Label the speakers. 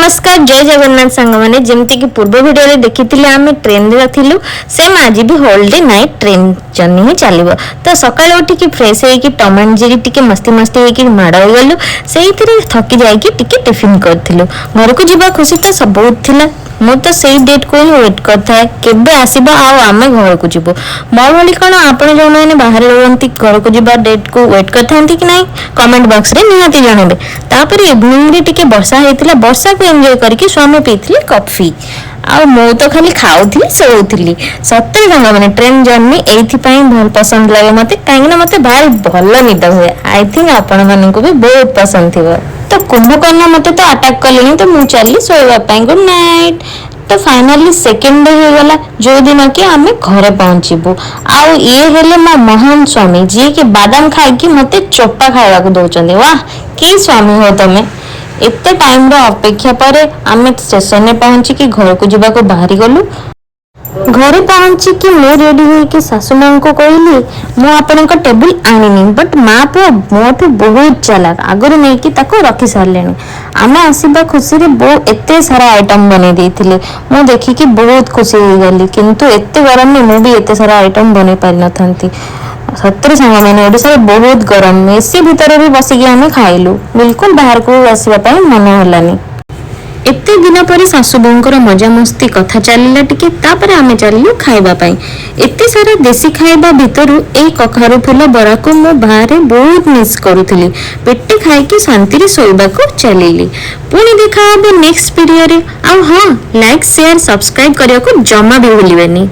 Speaker 1: नमस्कार जय जगन्नाथ सांग मैंने जमती कि पूर्व वीडियो देखी आम ट्रेन रे थिलु सेम आज भी whole day night train journey ही चलो तो सकाल उठिकी फ्रेश होगी टमाटो जीरी टिके मस्ती मस्ती होगी माड़ हो गलु से थकी जाकि टिफिन करूँ घर को जीवा खुशी तो सब बहुत थिला मु तो सही डेट को ही वेट करता केबे आसीबा आमे घर को जीवो मो भली कौन आपण जो मैंने बाहर रहती घर को जीवा डेट को वेट करता कि नहीं कमेंट बॉक्स रे निहाती जणाबे तापर इवनिंग रे टिके वर्षा हेतिला वर्षा को एंजॉय करके स्वामी पीथिले कॉफी आ मु तो खाली खाऊथली सोउथली सत्य संग माने ट्रेन जर्नी एथि पई भल पसंद लागे मते काहे ना मते भारी भल निद हुए आई थिंक आपण मानन को भी बहुत पसंद थिबो तो कुंभकर्ण मते तो अटैक कलेनी तो मु चली सोइबा पई गुड नाइट तो फाइनली सेकेंड डे हो गला जो दिन के आमे घरे पहुंचीबू आउ ये हेले मो महान स्वामी जी के बादाम खाई कि मते चोपा खाइबा को दोचंदी वाह की स्वामी हो तमे एते टाइम रो अपेक्षा पर आमे स्टेशन में पहुंची कि घर को जीवा को बाहरी गलु घरे पहुंची कि मु रेडी हुई कि सासु मां को कहली मु आपन को टेबल आनिनी बट मां पो मोठू बहुत चालाक आगुर नै कि ताको रखी सारलेनी आमे आसीबा खुशी रे बहुत एते सारा आइटम बने देथिले मु देखि कि बहुत खुशी हो गली किंतु एते गरम में मु भी एते सारा आइटम बने पारि नथंती सत्तर सांग मैंने ओडिशा बहुत गरम एसी भितर भी बसिकी आमे खाइलु बिल्कुल बाहर को आसीबा पई मन हलानी एते दिन पर सासु बोंकर मजा मस्ती कथा चलिला टिके तापर आमे चलिलु खाइबा पई एते सारा देसी खाइबा भितरु ए कखारु फूल बरा को मो बाहरे बहुत मिस करूथली पेटे खाई कि शांति रे सोइबा को चलिली पुणी देखा अब नेक्स्ट वीडियो रे आ हां लाइक शेयर सब्सक्राइब करिया को जमा भी भूलिबेनी।